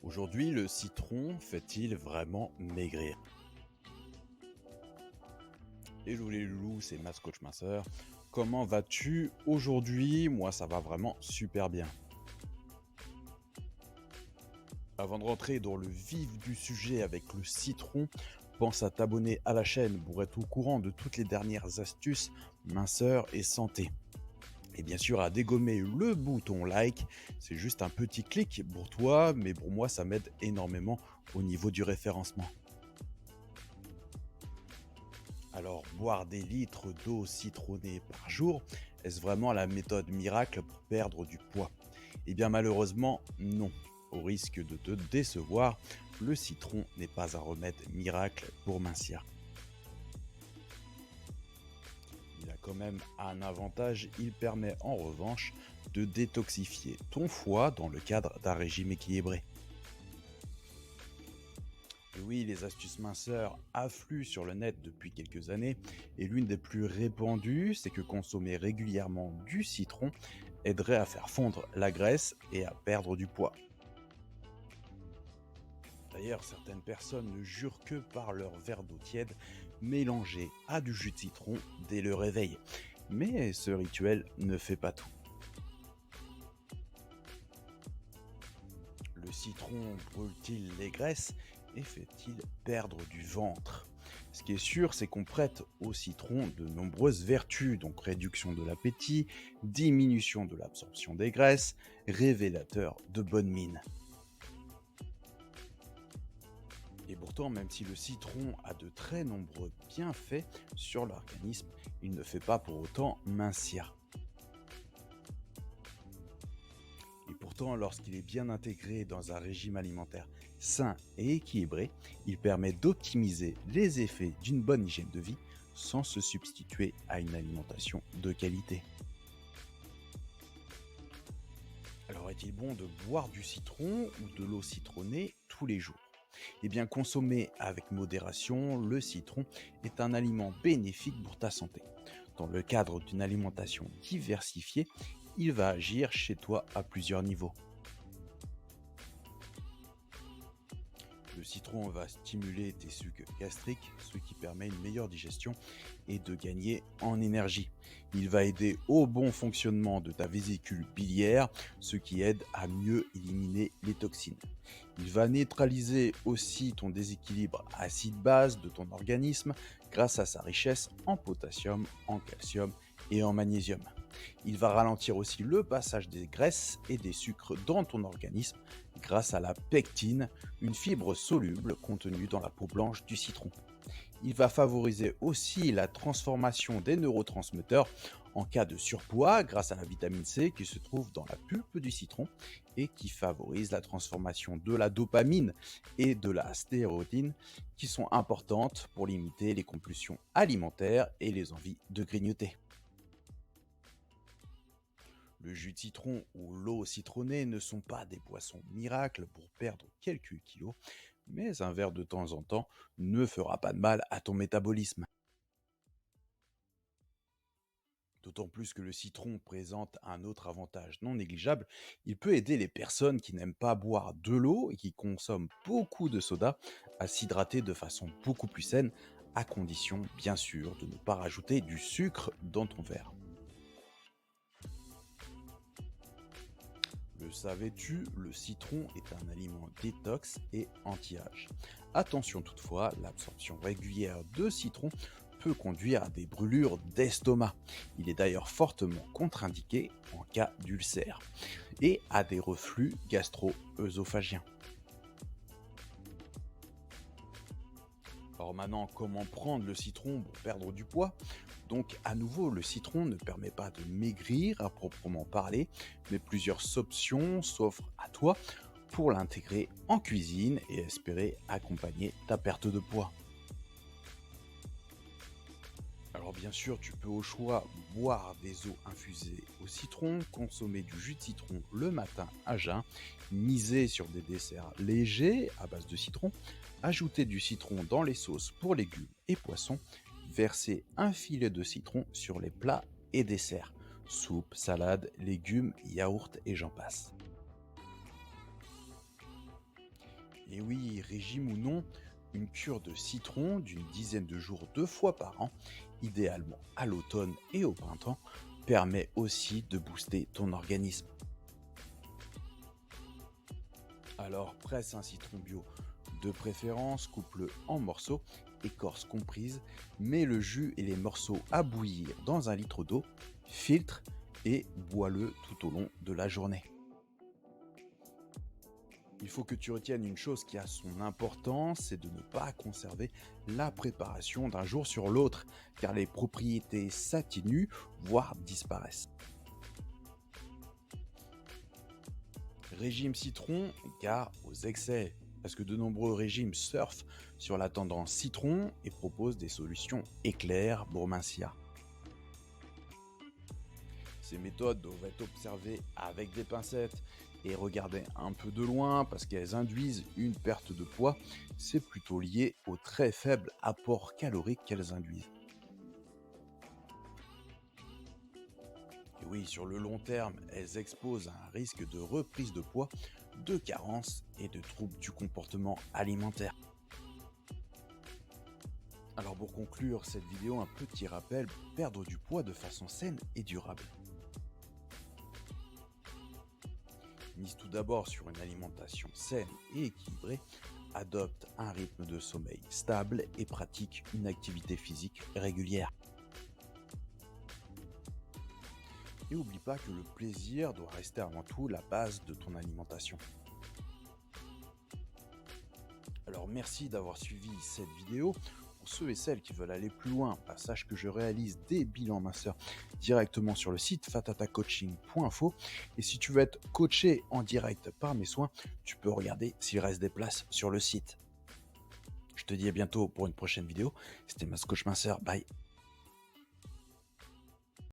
Aujourd'hui, le citron fait-il vraiment maigrir? Hello les loulous, c'est Mas Coach Minceur. Comment vas-tu aujourd'hui? Moi, ça va vraiment super bien. Avant de rentrer dans le vif du sujet avec le citron, pense à t'abonner à la chaîne pour être au courant de toutes les dernières astuces minceur et santé. Et bien sûr, à dégommer le bouton like, c'est juste un petit clic pour toi, mais pour moi, ça m'aide énormément au niveau du référencement. Alors, boire des litres d'eau citronnée par jour, est-ce vraiment la méthode miracle pour perdre du poids? Eh bien malheureusement, non. Au risque de te décevoir, le citron n'est pas un remède miracle pour mincir. Il a quand même un avantage, il permet en revanche de détoxifier ton foie dans le cadre d'un régime équilibré. Et oui, les astuces minceurs affluent sur le net depuis quelques années et l'une des plus répandues, c'est que consommer régulièrement du citron aiderait à faire fondre la graisse et à perdre du poids. D'ailleurs, certaines personnes ne jurent que par leur verre d'eau tiède mélangé à du jus de citron dès le réveil. Mais ce rituel ne fait pas tout. Le citron brûle-t-il les graisses et fait-il perdre du ventre? Ce qui est sûr, c'est qu'on prête au citron de nombreuses vertus, donc réduction de l'appétit, diminution de l'absorption des graisses, révélateur de bonne mine. Et pourtant, même si le citron a de très nombreux bienfaits sur l'organisme, il ne fait pas pour autant mincir. Et pourtant, lorsqu'il est bien intégré dans un régime alimentaire sain et équilibré, il permet d'optimiser les effets d'une bonne hygiène de vie sans se substituer à une alimentation de qualité. Alors est-il bon de boire du citron ou de l'eau citronnée tous les jours? Eh bien, consommer avec modération, le citron est un aliment bénéfique pour ta santé. Dans le cadre d'une alimentation diversifiée, il va agir chez toi à plusieurs niveaux. Le citron va stimuler tes sucs gastriques, ce qui permet une meilleure digestion et de gagner en énergie. Il va aider au bon fonctionnement de ta vésicule biliaire, ce qui aide à mieux éliminer les toxines. Il va neutraliser aussi ton déséquilibre acide-base de ton organisme grâce à sa richesse en potassium, en calcium et en magnésium. Il va ralentir aussi le passage des graisses et des sucres dans ton organisme grâce à la pectine, une fibre soluble contenue dans la peau blanche du citron. Il va favoriser aussi la transformation des neurotransmetteurs en cas de surpoids grâce à la vitamine C qui se trouve dans la pulpe du citron et qui favorise la transformation de la dopamine et de la stéroïdine qui sont importantes pour limiter les compulsions alimentaires et les envies de grignoter. Le jus de citron ou l'eau citronnée ne sont pas des boissons miracles pour perdre quelques kilos, mais un verre de temps en temps ne fera pas de mal à ton métabolisme. D'autant plus que le citron présente un autre avantage non négligeable, il peut aider les personnes qui n'aiment pas boire de l'eau et qui consomment beaucoup de soda à s'hydrater de façon beaucoup plus saine, à condition bien sûr de ne pas rajouter du sucre dans ton verre. Le savais-tu, le citron est un aliment détox et anti-âge. Attention toutefois, l'absorption régulière de citron peut conduire à des brûlures d'estomac. Il est d'ailleurs fortement contre-indiqué en cas d'ulcère et à des reflux gastro-œsophagiens. Alors maintenant, comment prendre le citron pour perdre du poids? Donc à nouveau, le citron ne permet pas de maigrir à proprement parler, mais plusieurs options s'offrent à toi pour l'intégrer en cuisine et espérer accompagner ta perte de poids. Alors bien sûr, tu peux au choix boire des eaux infusées au citron, consommer du jus de citron le matin à jeun, miser sur des desserts légers à base de citron, ajouter du citron dans les sauces pour légumes et poissons, verser un filet de citron sur les plats et desserts, soupe, salade, légumes, yaourt et j'en passe. Et oui, régime ou non, une cure de citron d'une dizaine de jours 2 fois par an, idéalement à l'automne et au printemps, permet aussi de booster ton organisme. Alors presse un citron bio, de préférence coupe-le en morceaux, écorce comprise, mets le jus et les morceaux à bouillir dans 1 litre d'eau, filtre et bois-le tout au long de la journée. Il faut que tu retiennes une chose qui a son importance, c'est de ne pas conserver la préparation d'un jour sur l'autre, car les propriétés s'atténuent, voire disparaissent. Régime citron, gare aux excès, parce que de nombreux régimes surfent sur la tendance citron et proposent des solutions éclairs pour mincir. Ces méthodes doivent être observées avec des pincettes et regardées un peu de loin parce qu'elles induisent une perte de poids. C'est plutôt lié au très faible apport calorique qu'elles induisent. Et oui, sur le long terme, elles exposent à un risque de reprise de poids, de carence et de troubles du comportement alimentaire. Alors pour conclure cette vidéo, un petit rappel, perdre du poids de façon saine et durable. Mise tout d'abord sur une alimentation saine et équilibrée, adopte un rythme de sommeil stable et pratique une activité physique régulière. Et n'oublie pas que le plaisir doit rester avant tout la base de ton alimentation. Alors merci d'avoir suivi cette vidéo. Pour ceux et celles qui veulent aller plus loin, sache que je réalise des bilans minceurs directement sur le site fatatacoaching.info. Et si tu veux être coaché en direct par mes soins, tu peux regarder s'il reste des places sur le site. Je te dis à bientôt pour une prochaine vidéo. C'était Mas Coach Minceur. Bye.